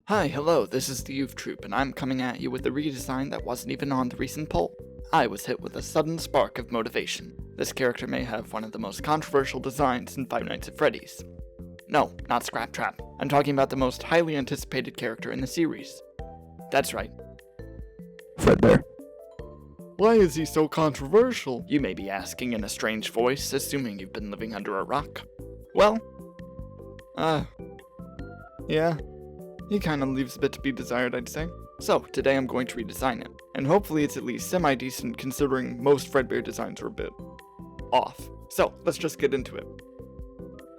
Hi, hello, this is the Youth Troop, and I'm coming at you with a redesign that wasn't even on the recent poll. I was hit with a sudden spark of motivation. This character may have one of the most controversial designs in Five Nights at Freddy's. No, not Scraptrap. I'm talking about the most highly anticipated character in the series. That's right. Fredbear. Why is he so controversial? You may be asking in a strange voice, assuming you've been living under a rock. Well, yeah. He kinda leaves a bit to be desired, I'd say. So, today I'm going to redesign it, and hopefully it's at least semi-decent considering most Fredbear designs are a bit off. So, let's just get into it.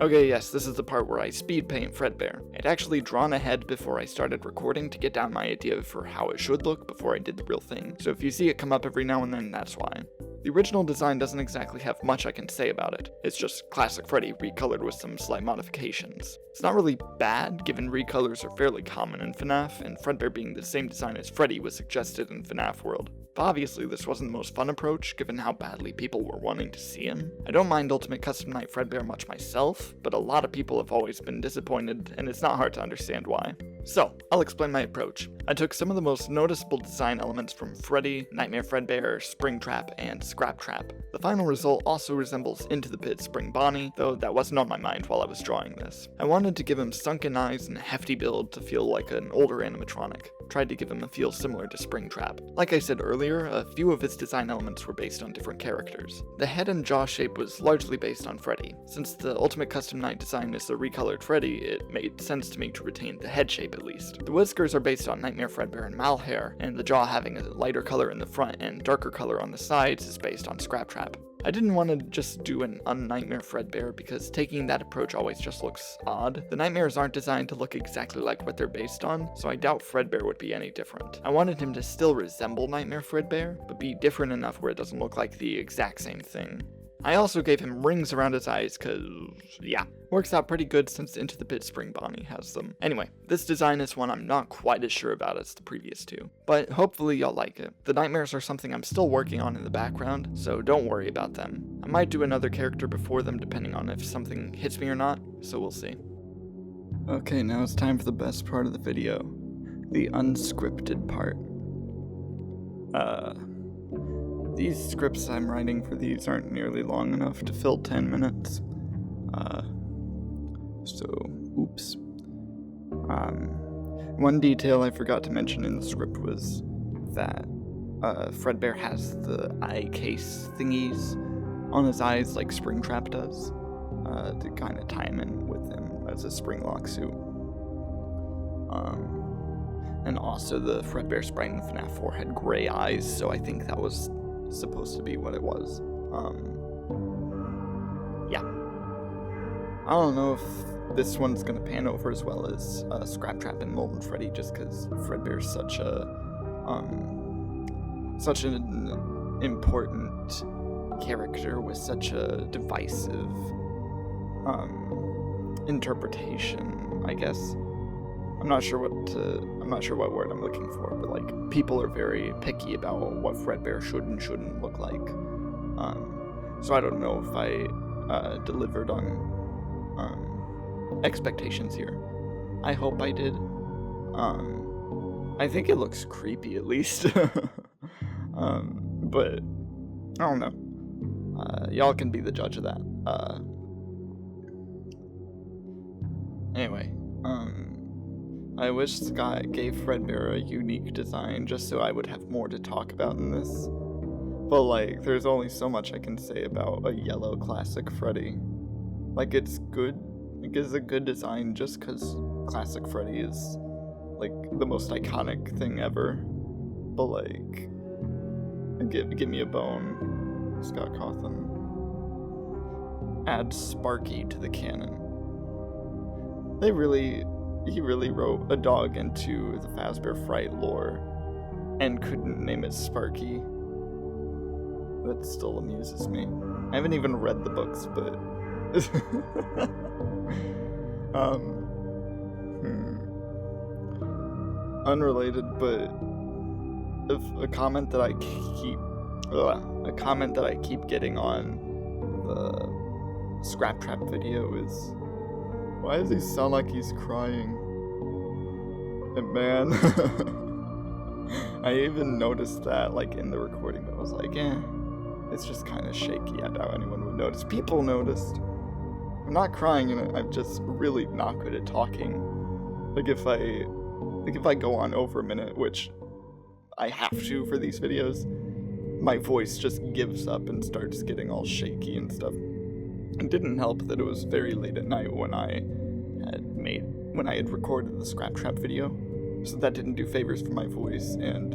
Okay, yes, this is the part where I speed paint Fredbear. I'd actually drawn ahead before I started recording to get down my idea for how it should look before I did the real thing, so if you see it come up every now and then, that's why. The original design doesn't exactly have much I can say about it. It's just classic Freddy recolored with some slight modifications. It's not really bad, given recolors are fairly common in FNaF, and Fredbear being the same design as Freddy was suggested in FNaF World. But obviously this wasn't the most fun approach, given how badly people were wanting to see him. I don't mind Ultimate Custom Night Fredbear much myself, but a lot of people have always been disappointed, and it's not hard to understand why. So, I'll explain my approach. I took some of the most noticeable design elements from Freddy, Nightmare Fredbear, Springtrap, and Scraptrap. The final result also resembles Into the Pit Spring Bonnie, though that wasn't on my mind while I was drawing this. I wanted to give him sunken eyes and a hefty build to feel like an older animatronic. Tried to give him a feel similar to Springtrap. Like I said earlier, a few of his design elements were based on different characters. The head and jaw shape was largely based on Freddy. Since the Ultimate Custom Night design is the recolored Freddy, it made sense to me to retain the head shape at least. The whiskers are based on Nightmare Fredbear and Malhair, and the jaw having a lighter color in the front and darker color on the sides is based on Scraptrap. I didn't want to just do an un-Nightmare Fredbear because taking that approach always just looks odd. The nightmares aren't designed to look exactly like what they're based on, so I doubt Fredbear would be any different. I wanted him to still resemble Nightmare Fredbear, but be different enough where it doesn't look like the exact same thing. I also gave him rings around his eyes cause, yeah, works out pretty good since Into the Pit Spring Bonnie has them. Anyway, this design is one I'm not quite as sure about as the previous two, but hopefully y'all like it. The nightmares are something I'm still working on in the background, so don't worry about them. I might do another character before them depending on if something hits me or not, so we'll see. Okay, now it's time for the best part of the video. The unscripted part. These scripts I'm writing for these aren't nearly long enough to fill 10 minutes. Oops. One detail I forgot to mention in the script was that Fredbear has the eye case thingies on his eyes like Springtrap does, to kind of tie him in with him as a Springlock suit. And also the Fredbear sprite in FNaF 4 had gray eyes, so I think that was supposed to be what it was. Yeah. I don't know if this one's gonna pan over as well as Scraptrap and Molten Freddy, just because Fredbear's such an important character with such a divisive interpretation, I guess. I'm not sure what word I'm looking for, but like people are very picky about what Fredbear should and shouldn't look like. So I don't know if I delivered on expectations here. I hope I did. I think it looks creepy at least. But I don't know. Y'all can be the judge of that. Anyway, I wish Scott gave Fredbear a unique design just so I would have more to talk about in this. But like, there's only so much I can say about a yellow classic Freddy. Like, it's good. Like, it's a good design just because classic Freddy is like the most iconic thing ever. But like, give me a bone, Scott Cawthon. Add Sparky to the canon. He really wrote a dog into the Fazbear Fright lore and couldn't name it Sparky. That still amuses me. I haven't even read the books, but unrelated, but if a comment that I keep getting on the Scraptrap video is, why does he sound like he's crying? And man, I even noticed that like in the recording, but I was like, it's just kind of shaky. I doubt anyone would notice. People noticed. I'm not crying, and I'm just really not good at talking. Like if I go on over a minute, which I have to for these videos, my voice just gives up and starts getting all shaky and stuff. It didn't help that it was very late at night when I had recorded the Scrap Trap video, so that didn't do favors for my voice, and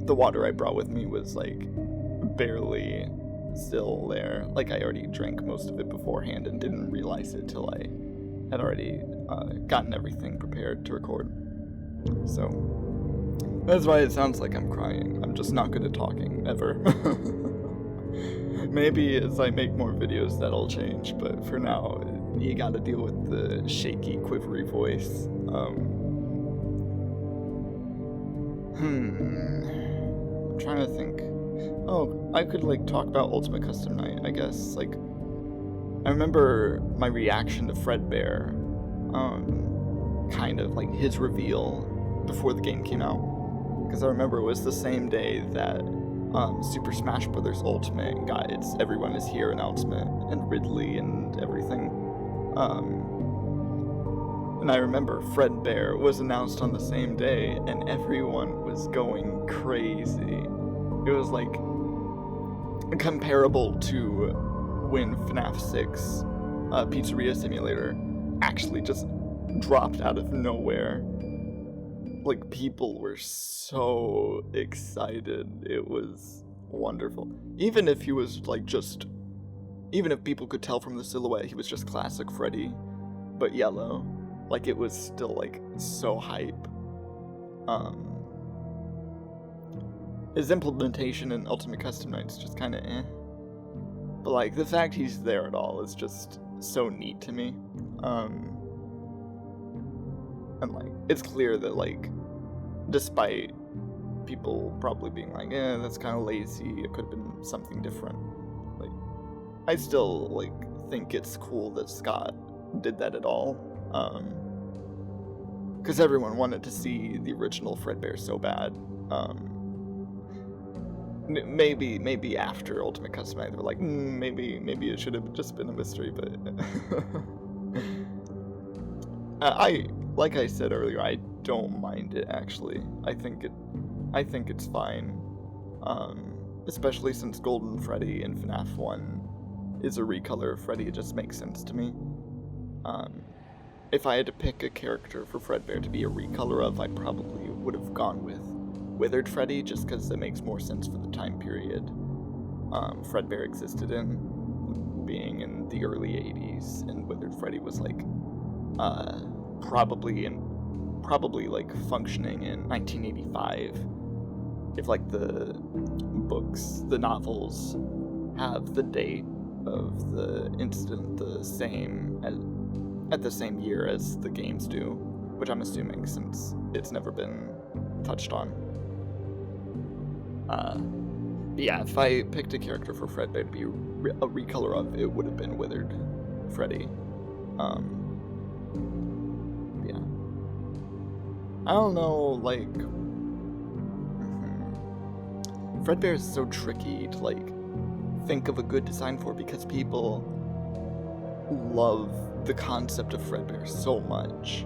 the water I brought with me was like barely still there. Like I already drank most of it beforehand and didn't realize it till I had already gotten everything prepared to record. So that's why it sounds like I'm crying. I'm just not good at talking, ever. Maybe as I make more videos that'll change, but for now, you gotta deal with the shaky, quivery voice. I'm trying to think. Oh, I could like talk about Ultimate Custom Night, I guess. Like, I remember my reaction to Fredbear, kind of like his reveal before the game came out. Because I remember it was the same day that Super Smash Bros. Ultimate got its Everyone Is Here announcement, and Ridley and everything. And I remember Fredbear was announced on the same day, and everyone was going crazy. It was like comparable to when FNaF 6 Pizzeria Simulator actually just dropped out of nowhere. Like, people were so excited. It was wonderful. Even if he was like even if people could tell from the silhouette he was just classic Freddy, but yellow, like it was still like so hype. His implementation in Ultimate Custom Night's just kind of but like the fact he's there at all is just so neat to me. And like it's clear that like despite people probably being like, that's kind of lazy, it could have been something different, like I still like think it's cool that Scott did that at all, because everyone wanted to see the original Fredbear so bad. Maybe after Ultimate Custom Night they were like, maybe it should have just been a mystery, but like I said earlier, I don't mind it actually. I think it's fine. Especially since Golden Freddy in FNaF 1 is a recolor of Freddy, it just makes sense to me. If I had to pick a character for Fredbear to be a recolor of, I probably would have gone with Withered Freddy, just because it makes more sense for the time period Fredbear existed in, being in the early 80s, and Withered Freddy was like probably like functioning in 1985, if like the books, the novels have the date of the incident at the same year as the games do, which I'm assuming since it's never been touched on. Yeah, if I picked a character for Fredbear to be a recolor of, it would have been Withered Freddy. Yeah. I don't know, like, Fredbear is so tricky to, like, think of a good design for, because people love the concept of Fredbear so much.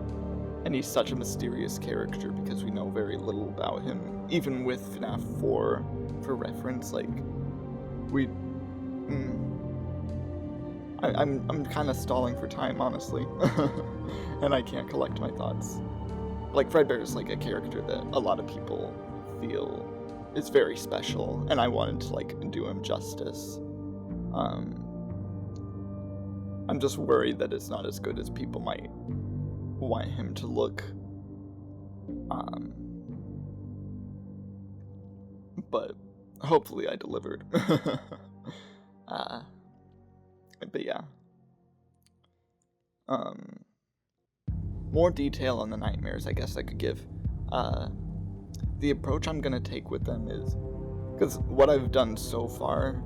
And he's such a mysterious character because we know very little about him. Even with FNaF 4, for reference, like, I'm kind of stalling for time, honestly. And I can't collect my thoughts. Like, Fredbear is like a character that a lot of people feel is very special, and I wanted to like do him justice. I'm just worried that it's not as good as people might want him to look. But hopefully I delivered. But yeah. More detail on the nightmares, I guess I could give. The approach I'm gonna take with them is, because what I've done so far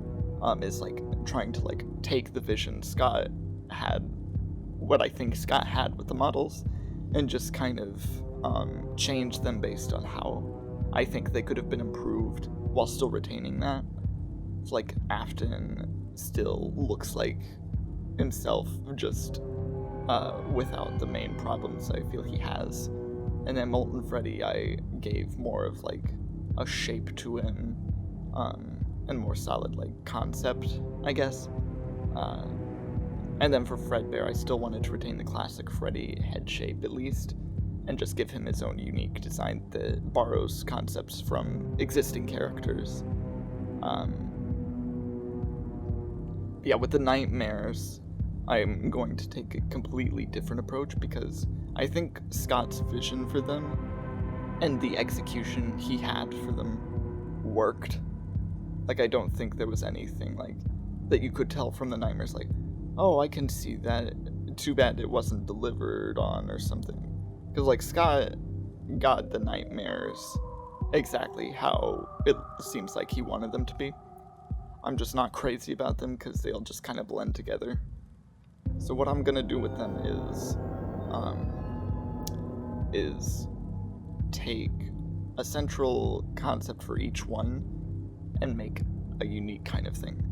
is like trying to like take the vision Scott had, what I think Scott had with the models, and just kind of change them based on how I think they could have been improved while still retaining that. It's like Afton still looks like himself, just without the main problems I feel he has. And then Molten Freddy, I gave more of like a shape to him, and more solid like concept, I guess. And then for Fredbear, I still wanted to retain the classic Freddy head shape at least, and just give him his own unique design that borrows concepts from existing characters. Yeah, with the nightmares, I'm going to take a completely different approach because I think Scott's vision for them and the execution he had for them worked. Like, I don't think there was anything like that you could tell from the nightmares, like, oh, I can see that. Too bad it wasn't delivered on or something. Because, like, Scott got the nightmares exactly how it seems like he wanted them to be. I'm just not crazy about them because they'll just kind of blend together. So what I'm gonna do with them is take a central concept for each one and make a unique kind of thing.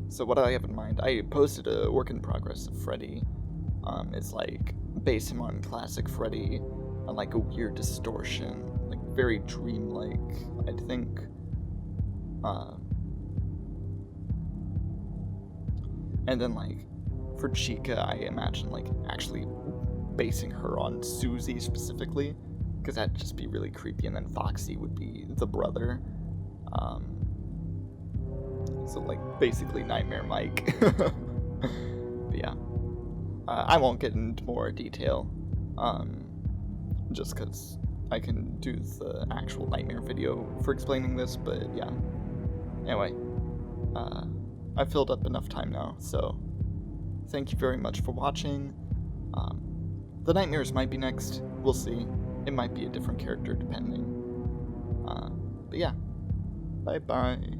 So what I have in mind, I posted a work in progress of Freddy. It's like base him on classic Freddy and like a weird distortion, like very dreamlike, I think. And then like for Chica, I imagine like actually basing her on Susie specifically, because that'd just be really creepy. And then Foxy would be the brother. So like basically Nightmare Mike. But yeah, I won't get into more detail, just because I can do the actual Nightmare video for explaining this. But yeah, anyway, I've filled up enough time now, so thank you very much for watching. The Nightmares might be next, we'll see. It might be a different character depending. But yeah, bye bye.